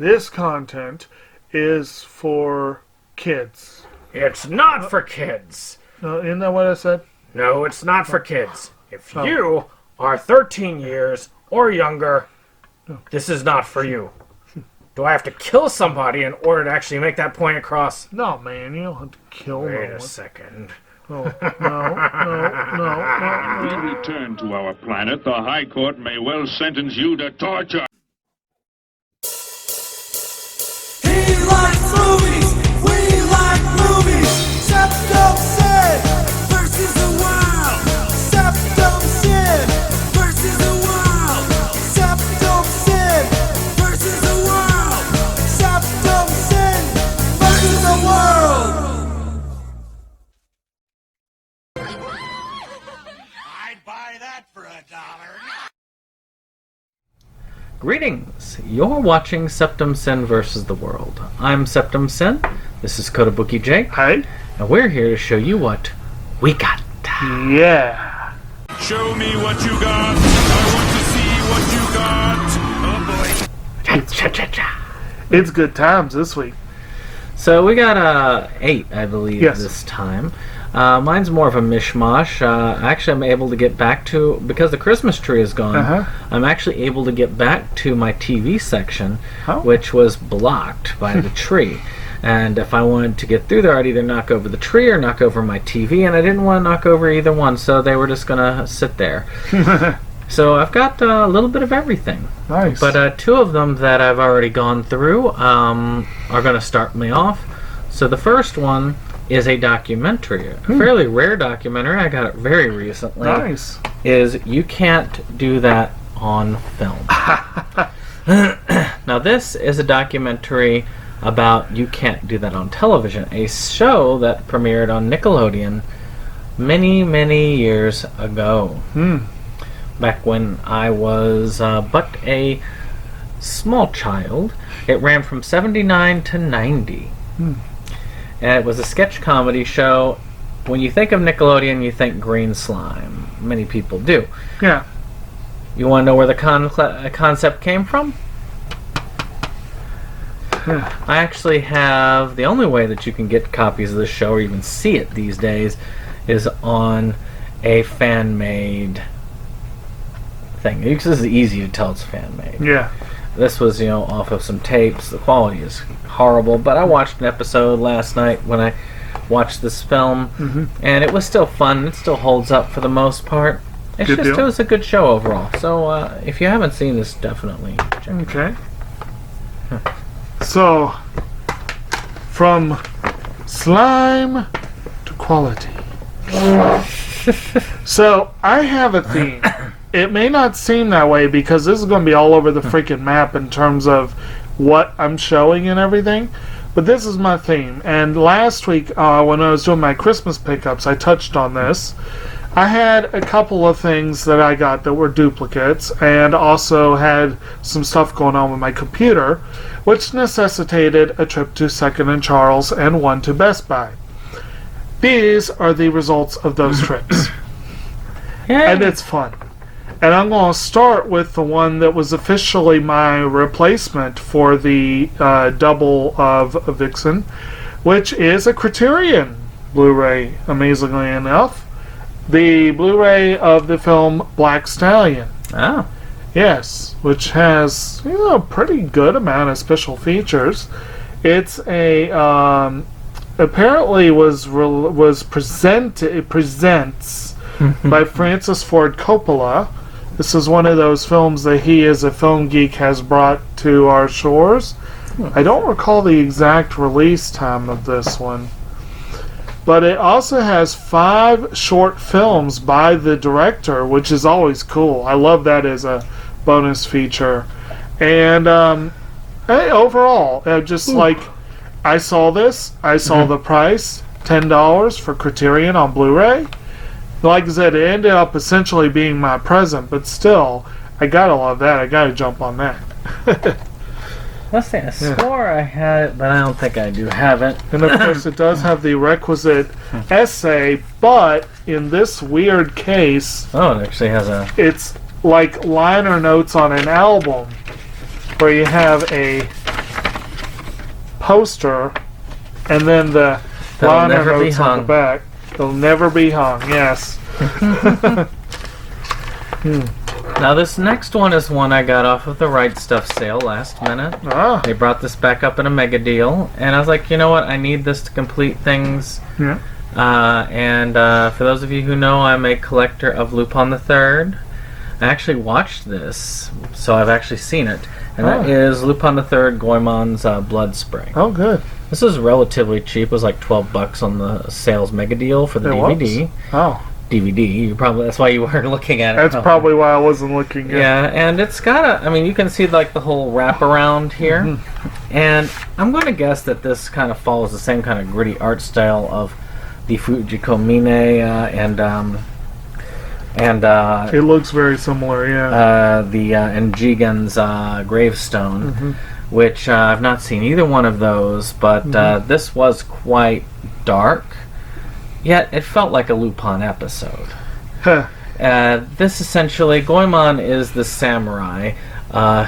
this content is for kids. It's not for kids. Isn't that what I said? No, it's not for kids. If you are 13 years or younger, this is not for you. Do I have to kill somebody in order to actually make that point across? No, man, you don't have to kill Wait no a one. second. No. When we return to our planet, the High Court may well sentence you to torture. He likes movies, we like movies. Septum Sin versus the world. Septum Sin versus the world. Septum Sin versus the world. Septum Sin versus the world. I'd buy that for $1. Greetings! You're watching Septum Sin vs. the World. I'm Septum Sin. This is Kotobuki Jake. Hi. And we're here to show you what we got. Yeah. Show me what you got. I want to see what you got. Oh boy. It's good times this week. So we got 8, I believe, Yes. this time. Mine's more of a mishmash. Actually, I'm able to get back to, because the Christmas tree is gone, I'm actually able to get back to my TV section, which was blocked by the tree. And if I wanted to get through there, I'd either knock over the tree or knock over my TV, and I didn't want to knock over either one, so they were just going to sit there. So I've got a little bit of everything. Nice. But 2 of them that I've already gone through are going to start me off. So the first one is a documentary, a fairly rare documentary. I got it very recently. Nice. Is You Can't Do That on Film. Now this is a documentary about You Can't Do That on Television, a show that premiered on Nickelodeon many, many years ago. Back when I was but a small child. It ran from 79 to 90. And it was a sketch comedy show. When you think of Nickelodeon, you think green slime. Many people do. Yeah. You want to know where the concept came from? I actually have... The only way that you can get copies of this show or even see it these days is on a fan-made thing. This is easy to tell it's fan-made. Yeah. This was, off of some tapes. The quality is horrible, but I watched an episode last night when I watched this film, and it was still fun. It still holds up for the most part. It was a good show overall. So if you haven't seen this, definitely check it out. Okay. So, from slime to quality. So, I have a theme. It may not seem that way because this is going to be all over the freaking map in terms of what I'm showing and everything. But this is my theme. And last week, when I was doing my Christmas pickups, I touched on this. I had a couple of things that I got that were duplicates, and also had some stuff going on with my computer, which necessitated a trip to 2nd and Charles and one to Best Buy. These are the results of those trips. And it's fun. And I'm going to start with the one that was officially my replacement for the double of Vixen, which is a Criterion Blu-ray, amazingly enough. The Blu-ray of the film Black Stallion. Oh. Yes, which has a pretty good amount of special features. It's a apparently presents by Francis Ford Coppola. This is one of those films that he, as a film geek, has brought to our shores. I don't recall the exact release time of this one. But it also has 5 short films by the director, which is always cool. I love that as a bonus feature. And overall, I saw this. I saw the price, $10 for Criterion on Blu-ray. Like I said, it ended up essentially being my present, but still, I gotta love that. I gotta jump on that. Let's see, I swore I had it, but I don't think I do have it. And of course, it does have the requisite essay, but in this weird case, Oh, it actually has a... it's like liner notes on an album, where you have a poster, and then the That'll liner never be notes on the hung. back. They'll never be hung. Yes. Now this next one is one I got off of the Right Stuff sale last minute. Ah. They brought this back up in a mega deal, and I was like, you know what? I need this to complete things. Yeah. And for those of you who know, I'm a collector of Lupin the Third. I actually watched this, so I've actually seen it, and that is Lupin the Third Gormans Blood Spray. Oh, good. This is relatively cheap. It was like $12 on the sales mega deal for the DVD. Oh. DVD. You probably that's why you weren't looking at it. That's probably why I wasn't looking at it. Yeah, and it's got a. I mean, you can see like the whole wraparound here, and I'm going to guess that this kind of follows the same kind of gritty art style of the Fujiko Mine and It looks very similar, yeah. and Jigen's gravestone, which I've not seen either one of those, but this was quite dark. Yet it felt like a Lupin episode. Huh. This essentially, Goemon is the samurai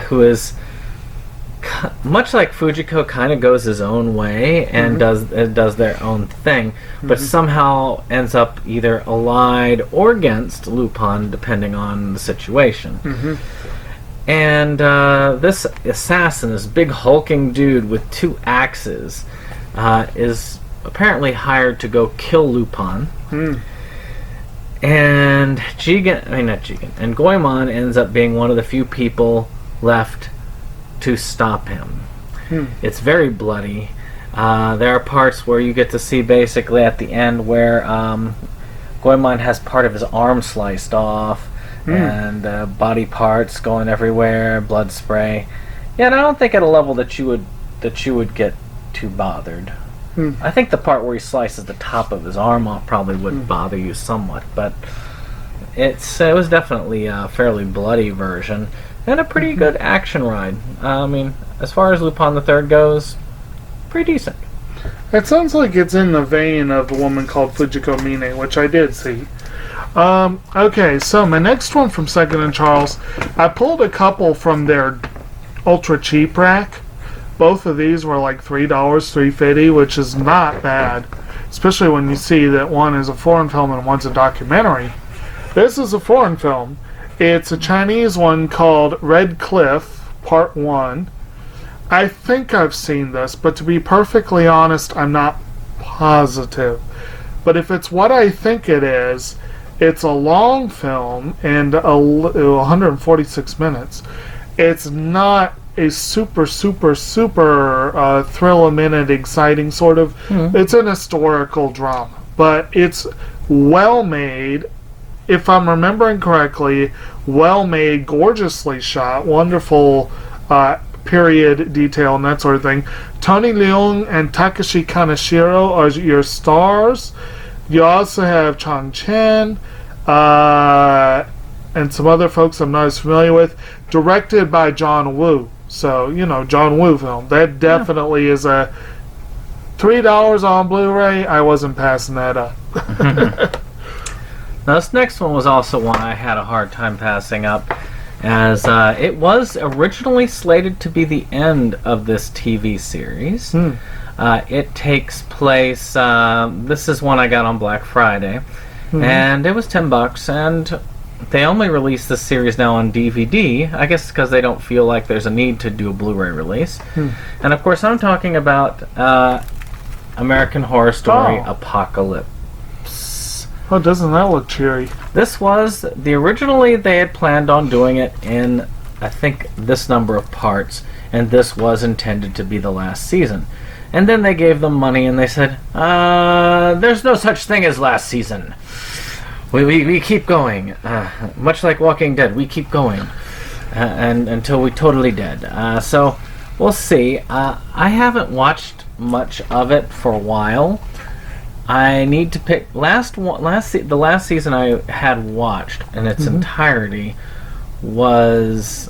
who is much like Fujiko, kind of goes his own way and does their own thing, but somehow ends up either allied or against Lupin, depending on the situation. And this assassin, this big hulking dude with 2 axes, is apparently hired to go kill Lupin. And and Goemon ends up being one of the few people left to stop him. It's very bloody. There are parts where you get to see basically at the end where Goemon has part of his arm sliced off and body parts going everywhere, blood spray. Yeah, and I don't think at a level that you would get too bothered. I think the part where he slices the top of his arm off probably would bother you somewhat, but it was definitely a fairly bloody version and a pretty good action ride. I mean, as far as Lupin the Third goes, pretty decent. It sounds like it's in the vein of a woman called Fujiko Mine, which I did see. Okay, so my next one from Second and Charles, I pulled a couple from their ultra cheap rack. Both of these were like $3, $3.50, which is not bad, especially when you see that one is a foreign film and one's a documentary. This is a foreign film. It's a Chinese one called Red Cliff, Part 1. I think I've seen this, but to be perfectly honest, I'm not positive. But if it's what I think it is, it's a long film and 146 minutes. It's not a super thrill-a-minute exciting sort of. It's an historical drama, but it's well made. If I'm remembering correctly, well made, gorgeously shot, wonderful period detail and that sort of thing. Tony Leung and Takashi Kaneshiro are your stars. You also have Chang Chen and some other folks I'm not as familiar with. Directed by John Woo. So, John Woo film. That definitely is a $3 on Blu-ray. I wasn't passing that up. Now, this next one was also one I had a hard time passing up, as it was originally slated to be the end of this TV series. It takes place, this is one I got on Black Friday, and it was $10, and they only release this series now on DVD, I guess because they don't feel like there's a need to do a Blu-ray release. And of course I'm talking about American Horror Story Apocalypse. Oh, doesn't that look cheery? This was, originally they had planned on doing it in, I think, this number of parts, and this was intended to be the last season. And then they gave them money and they said, there's no such thing as last season. We keep going, much like Walking Dead. We keep going, and until we totally dead. So we'll see. I haven't watched much of it for a while. I need to pick the last season I had watched in its entirety was,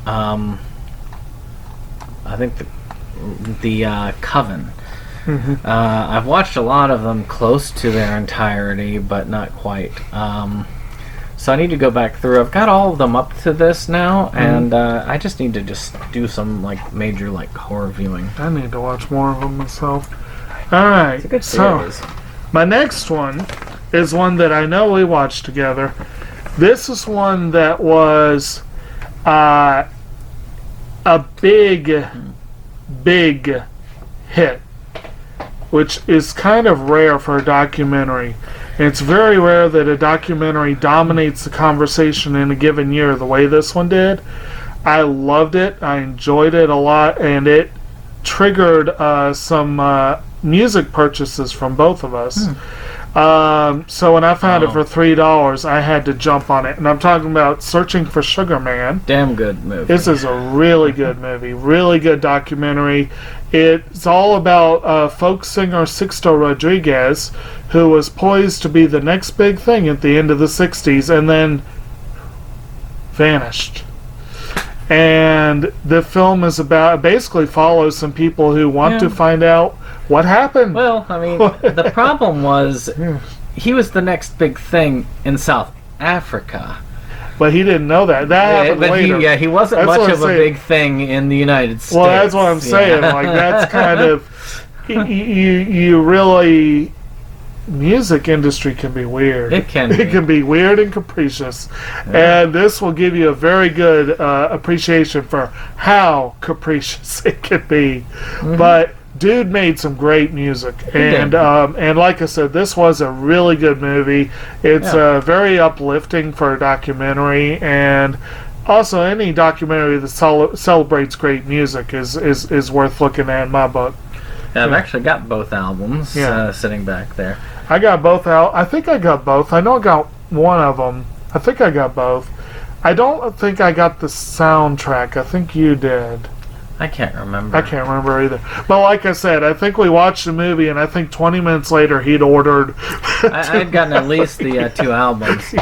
I think the Coven. I've watched a lot of them close to their entirety, but not quite. So I need to go back through. I've got all of them up to this now, and I just need to just do some like major like horror viewing. I need to watch more of them myself. Alright, It's a good so series. my next one is one that I know we watched together. This is one that was a big hit, which is kind of rare for a documentary. And it's very rare that a documentary dominates the conversation in a given year the way this one did. I loved it. I enjoyed it a lot, and it triggered some music purchases from both of us. So when I found it for $3, I had to jump on it. And I'm talking about Searching for Sugar Man. Damn good movie. This is a really good movie, really good documentary. It's all about folk singer Sixto Rodriguez, who was poised to be the next big thing at the end of the 60s and then vanished. And the film is about, basically follows some people who want to find out what happened. Well, I mean, the problem was he was the next big thing in South Africa. But he didn't know that. That happened But later. he wasn't That's much what of I'm a saying. big thing in the United States. Well, that's what I'm saying. Like, that's kind of... You really... Music industry can be weird. It can be. It can be weird and capricious. And this will give you a very good appreciation for how capricious it can be. But dude made some great music. And like I said, this was a really good movie. It's very uplifting for a documentary, and also any documentary that celebrates great music is worth looking at in my book. I've actually got both albums sitting back there. I got both out. I think I got both. I know I got one of them. I think I got both. I don't think I got the soundtrack. I think you did. I can't remember. I can't remember either. But like I said, I think we watched the movie, and I think 20 minutes later he'd ordered. I'd gotten at least the two albums.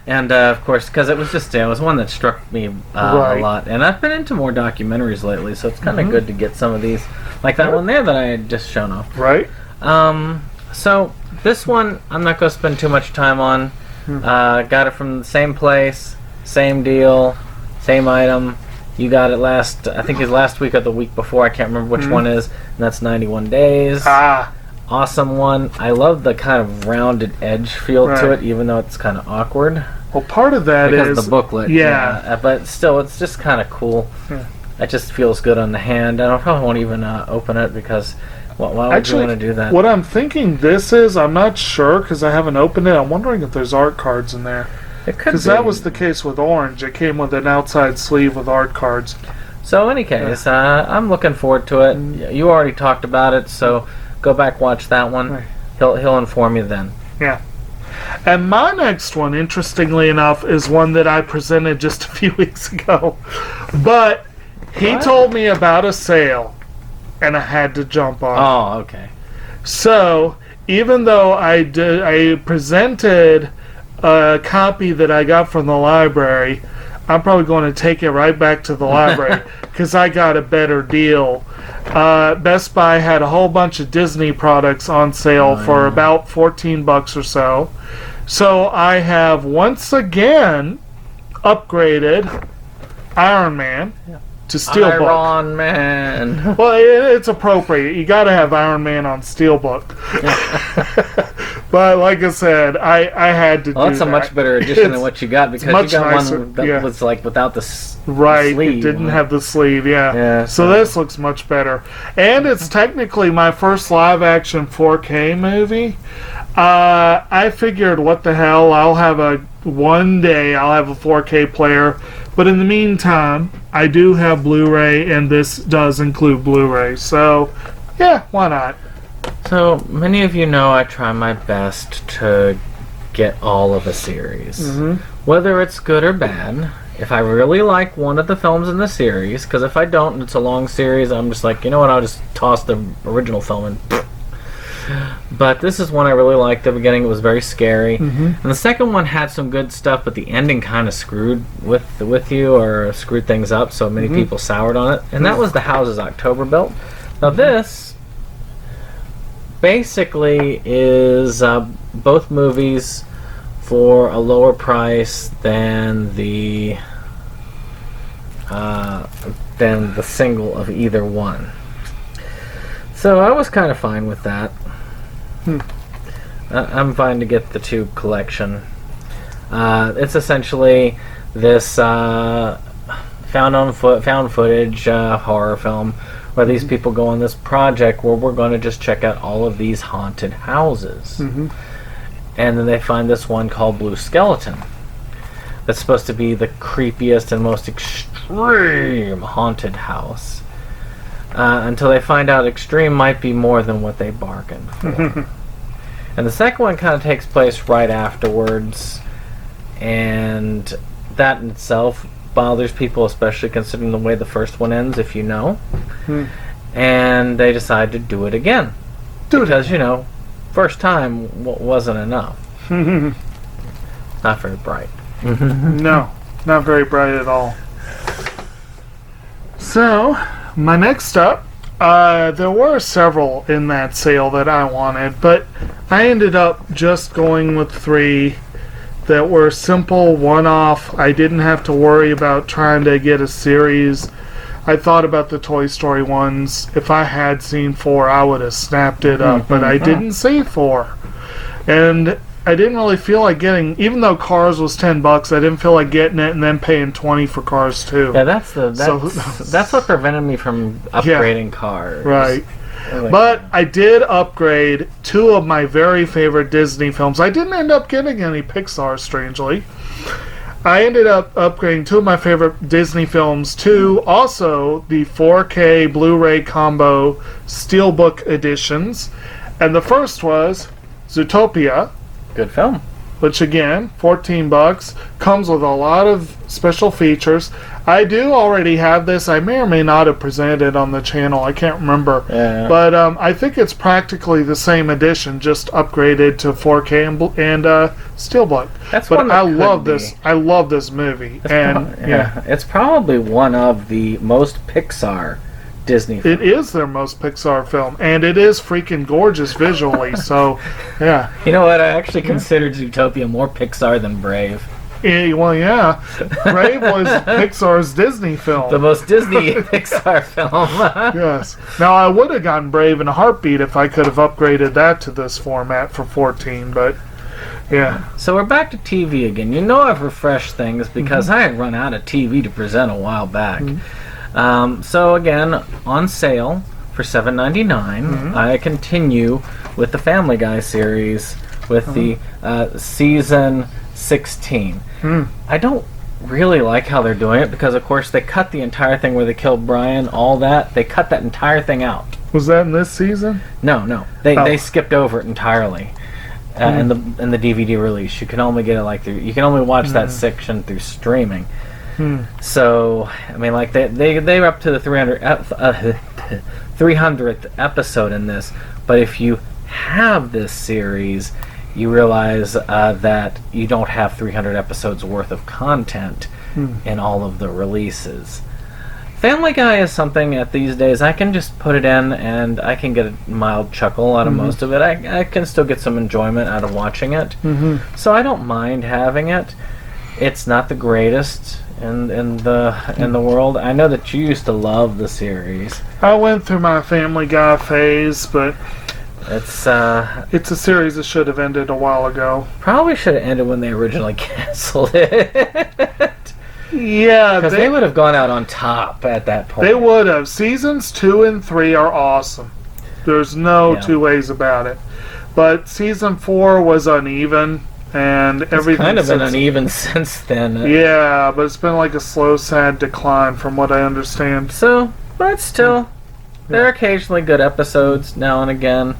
And of course, because it was just it was one that struck me a lot. And I've been into more documentaries lately, so it's kind of good to get some of these, like that one there that I had just shown off. Right. So this one I'm not going to spend too much time on. Got it from the same place, same deal, same item. You got it I think it was last week or the week before. I can't remember which one is. And that's 91 Days. Awesome one. I love the kind of rounded edge feel to it, even though it's kind of awkward. Well, part of that because is of the booklet. Yeah. But still, it's just kind of cool. It just feels good on the hand. I probably won't even open it because why would you want to do that? What I'm thinking this is, I'm not sure because I haven't opened it. I'm wondering if there's art cards in there. It could be. Because that was the case with Orange. It came with an outside sleeve with art cards. So in any case, I'm looking forward to it. You already talked about it, so go back, watch that one. Right. He'll inform you then. Yeah. And my next one, interestingly enough, is one that I presented just a few weeks ago. But he told me about a sale, and I had to jump on it. Oh, okay. So, even though I presented a copy that I got from the library, I'm probably going to take it right back to the library because I got a better deal. Best Buy had a whole bunch of Disney products on sale for about $14 or so. So I have once again upgraded Iron Man to Steelbook. Iron Man. Well, it's appropriate. You got to have Iron Man on Steelbook. But like I said, I had to do that. Well, that's a much better edition than what you got because much you got nicer, one that was like without the sleeve. It didn't have the sleeve, Yeah, so this looks much better. And it's technically my first live-action 4K movie. I figured, what the hell, one day I'll have a 4K player. But in the meantime, I do have Blu-ray, and this does include Blu-ray. So, yeah, why not? So, many of you know I try my best to get all of a series. Whether it's good or bad. If I really like one of the films in the series, because if I don't and it's a long series, I'm just like, you know what, I'll just toss the original film in. But this is one I really liked. The beginning, it was very scary. And the second one had some good stuff, but the ending kind of screwed with you or screwed things up, so many people soured on it. And that was The Houses October Built. Now this basically is both movies for a lower price than the single of either one. So I was kind of fine with that. I'm fine to get the 2 collection. It's essentially this found footage horror film where these people go on this project where we're going to just check out all of these haunted houses. And then they find this one called Blue Skeleton that's supposed to be the creepiest and most extreme haunted house. Until they find out extreme might be more than what they bargained for. And the second one kind of takes place right afterwards, and that in itself bothers people, especially considering the way the first one ends, if you know. And they decide to do it again. Because, first time wasn't enough. Not very bright. No, not very bright at all. So, my next up, there were several in that sale that I wanted, but I ended up just going with 3 that were simple, one-off. I didn't have to worry about trying to get a series. I thought about the Toy Story ones. If I had seen 4, I would have snapped it up, but I didn't see 4. And I didn't really feel like getting, even though Cars was $10, I didn't feel like getting it and then paying $20 for Cars 2. Yeah, that's what prevented me from upgrading Cars. Right. But I did upgrade 2 of my very favorite Disney films. I didn't end up getting any Pixar, strangely. I ended up upgrading 2 of my favorite Disney films to also the 4K Blu-ray combo Steelbook editions. And the first was Zootopia. Good film. Which again, $14, comes with a lot of special features. I do already have this. I may or may not have presented it on the channel. I can't remember. Yeah. But I think it's practically the same edition, just upgraded to 4K and Steelbook. That's but one that I love could this. be. I love this movie. It's probably one of the most Pixar Disney films. It is their most Pixar film, and it is freaking gorgeous visually. So, yeah. You know what? I actually considered Zootopia more Pixar than Brave. Well, yeah. Brave was Pixar's Disney film. The most Disney Pixar film. Yes. Now, I would have gotten Brave in a heartbeat if I could have upgraded that to this format for 14, but yeah. So we're back to TV again. You know I've refreshed things because I had run out of TV to present a while back. So again, on sale for $7.99, I continue with the Family Guy series with the season 16. I don't really like how they're doing it because, of course, they cut the entire thing where they killed Brian, all that. They cut that entire thing out. Was that in this season? No. They skipped over it entirely. In the DVD release, you can only get it you can only watch that section through streaming. So, I mean, like they're up to the 300th episode in this, but if you have this series, you realize that you don't have 300 episodes worth of content in all of the releases. Family Guy is something at these days I can just put it in and I can get a mild chuckle out of most of it. I can still get some enjoyment out of watching it. So I don't mind having it. It's not the greatest in the world. I know that you used to love the series. I went through my Family Guy phase, but it's a series that should have ended a while ago. Probably should have ended when they originally canceled it. Yeah, because they would have gone out on top at that point. They would have. Seasons 2 and 3 are awesome. There's no two ways about it. But season 4 was uneven. And everything kind of been uneven since then. Yeah, but it's been like a slow, sad decline from what I understand. So, but still, there are occasionally good episodes now and again.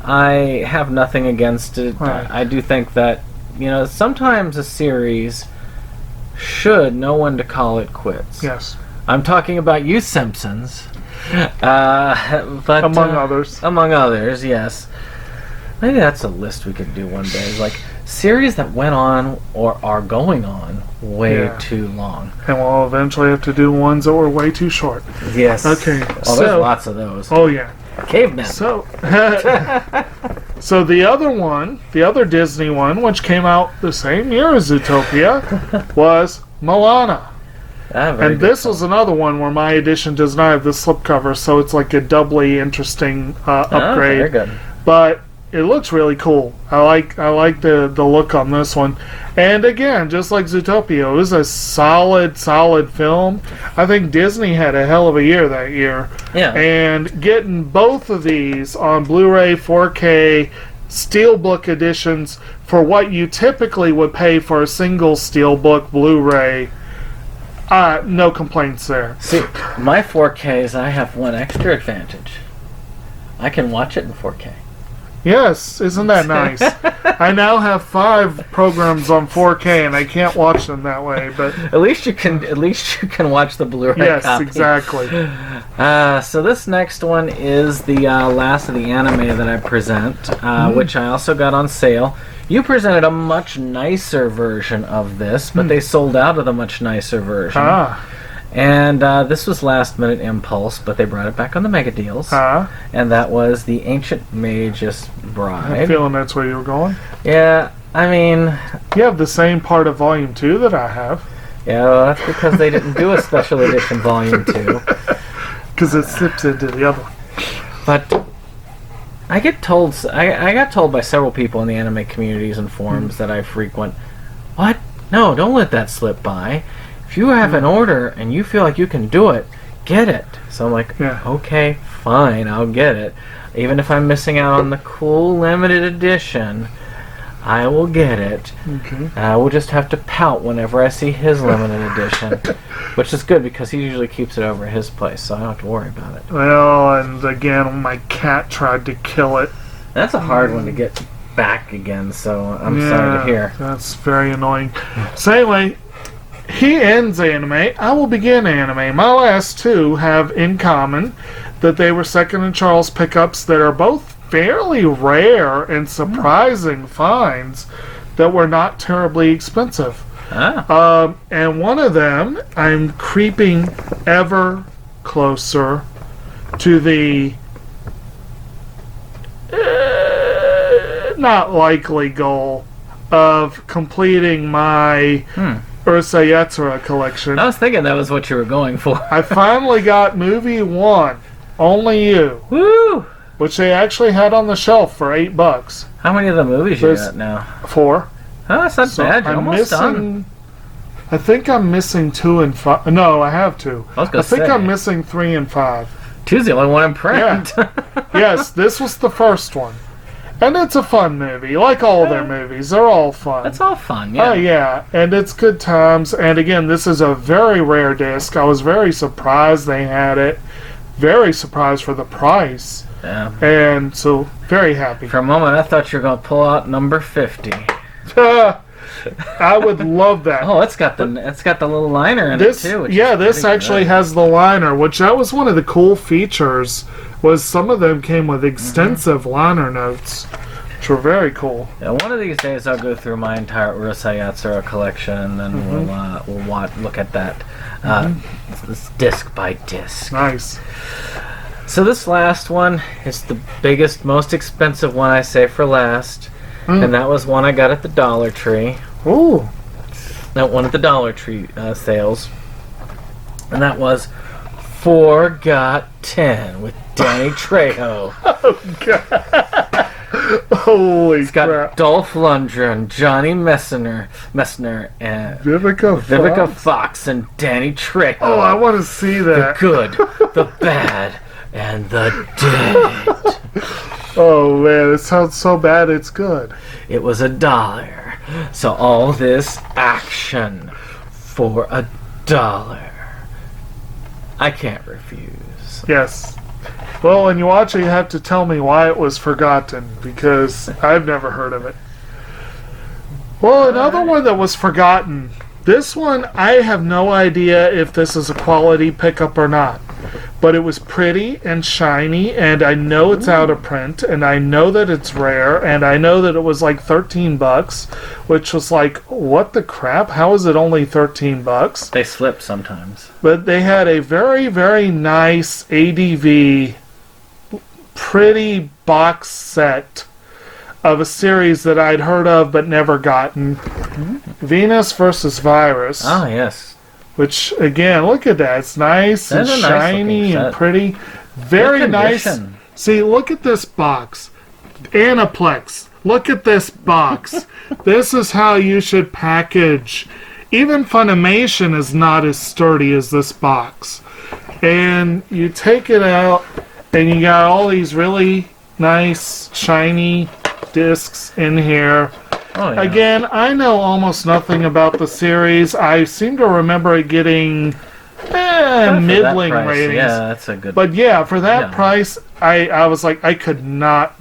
I have nothing against it. Right. I do think that, sometimes a series should know when to call it quits. Yes. I'm talking about you, Simpsons. But among others. Among others, yes. Maybe that's a list we could do one day. Like series that went on or are going on way too long. And we'll eventually have to do ones that were way too short. Yes. Okay. Well, there's lots of those. Oh, yeah. Cavemen. So, so the other Disney one, which came out the same year as Zootopia, was Moana. Very And good this film. was another one where my edition does not have the slipcover, so it's like a doubly interesting upgrade. Very good. But it looks really cool. I like the look on this one. And again, just like Zootopia, it was a solid film. I think Disney had a hell of a year that year. Yeah. And getting both of these on Blu-ray, 4K, Steelbook editions for what you typically would pay for a single Steelbook Blu-ray, no complaints there. See, my 4Ks, I have one extra advantage. I can watch it in 4K. Yes, isn't that nice? I now have 5 programs on 4K, and I can't watch them that way. But At least you can watch the Blu-ray yes, copy. exactly. So this next one is the last of the anime that I present, which I also got on sale. You presented a much nicer version of this, but they sold out of the much nicer version. And this was last minute impulse, but they brought it back on the mega deals. And that was The Ancient Magus I'm Bride. feeling that's where you were going. Yeah, I mean, You have the same part of Volume 2 that I have, yeah, well, that's because they didn't do a special edition volume 2. because it slips into the other one. But I get told, I got told by several people in the anime communities and forums that I frequent, what? No, don't let that slip by. If you have an order and you feel like you can do it, get it. So I'm like, Yeah. okay, fine, I'll get it. Even if I'm missing out on the cool limited edition, I will get it. Okay. I will just have to pout whenever I see his limited edition, which is good because he usually keeps it over at his place, so I don't have to worry about it. Well, and again, my cat tried to kill it. That's a hard one to get back again, so I'm sorry to hear. That's very annoying. So anyway, he ends anime. I will begin anime. My last 2 have in common that they were Second and Charles pickups that are both fairly rare and surprising finds that were not terribly expensive. And one of them, I'm creeping ever closer to the not likely goal of completing my Ursa Yatsura collection. I was thinking that was what you were going for. I finally got movie 1, Only You, Woo! which they actually had on the shelf for $8. How many of the movies you There's- got now? 4. Oh, that's not So bad. You're I'm almost done. missing. I think I'm missing 2 and 5. No, I have 2. I was gonna think say. I'm missing 3 and 5. Two's the only one in print. Yes, this was the first one. And it's a fun movie. Like all their movies, they're all fun. That's all fun, yeah. Oh, yeah. And it's good times. And again, this is a very rare disc. I was very surprised they had it. Very surprised for the price. Yeah. And so, very happy. For a moment, I thought you were going to pull out number 50. I would love that. Oh, it's got the little liner in This, it too. Which yeah, is this pretty actually good. has the liner, which that was one of the cool features. Was some of them came with extensive liner notes, which were very cool. Yeah, one of these days I'll go through my entire Urusei Yatsura collection, and then we'll look at that this disc by disc. Nice. So this last one is the biggest, most expensive one I say for last, and that was one I got at the Dollar Tree. Ooh. That one at the Dollar Tree sales, and that was Forgot 10 with Danny Trejo. Holy It's got crap. Dolph Lundgren, Johnny Messner, and Vivica Fox, and Danny Trejo. Oh, I want to see the that. good, the bad, and the dead. Oh, man, it sounds so bad it's good. It was $1. So all this action for $1. I can't refuse. Yes. Well, when you watch it, you have to tell me why it was forgotten, because I've never heard of it. Well, another one that was forgotten. This one, I have no idea if this is a quality pickup or not. But it was pretty and shiny, and I know it's out of print, and I know that it's rare, and I know that it was like $13, which was like, what the crap? How is it only $13? They slip sometimes. But they had a very, very nice ADV pretty box set of a series that I'd heard of but never gotten. Venus versus Virus. Oh, yes. Which, again, look at that. It's nice That's and a nice shiny looking and set. pretty. Very Good nice. condition. See, look at this box. Aniplex. Look at this box. This is how you should package. Even Funimation is not as sturdy as this box. And you take it out, and you got all these really nice, shiny discs in here. Oh, yeah. Again, I know almost nothing about the series. I seem to remember it getting For that middling price, ratings. Yeah, that's a good. But yeah, for that Yeah. price, I was like, I could not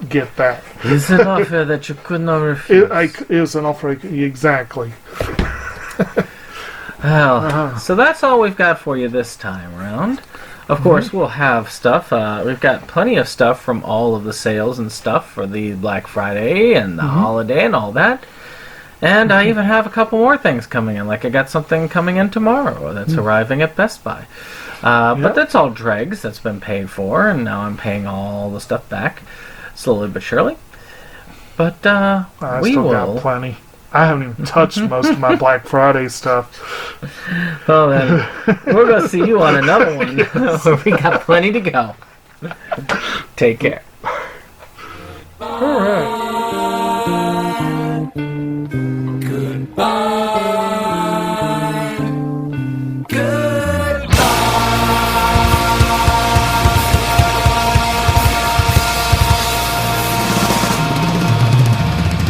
get that. It's an offer that you could not refuse. It was an offer, exactly. Well, so that's all we've got for you this time around. Of course, we'll have stuff. We've got plenty of stuff from all of the sales and stuff for the Black Friday and the holiday and all that. And I even have a couple more things coming in. Like I got something coming in tomorrow that's arriving at Best Buy. But that's all dregs. That's been paid for, and now I'm paying all the stuff back, slowly but surely. But I we still will. got plenty. I haven't even touched most of my Black Friday stuff. Well, then, we're going to see you on another one where we got plenty to go. Take care. All right.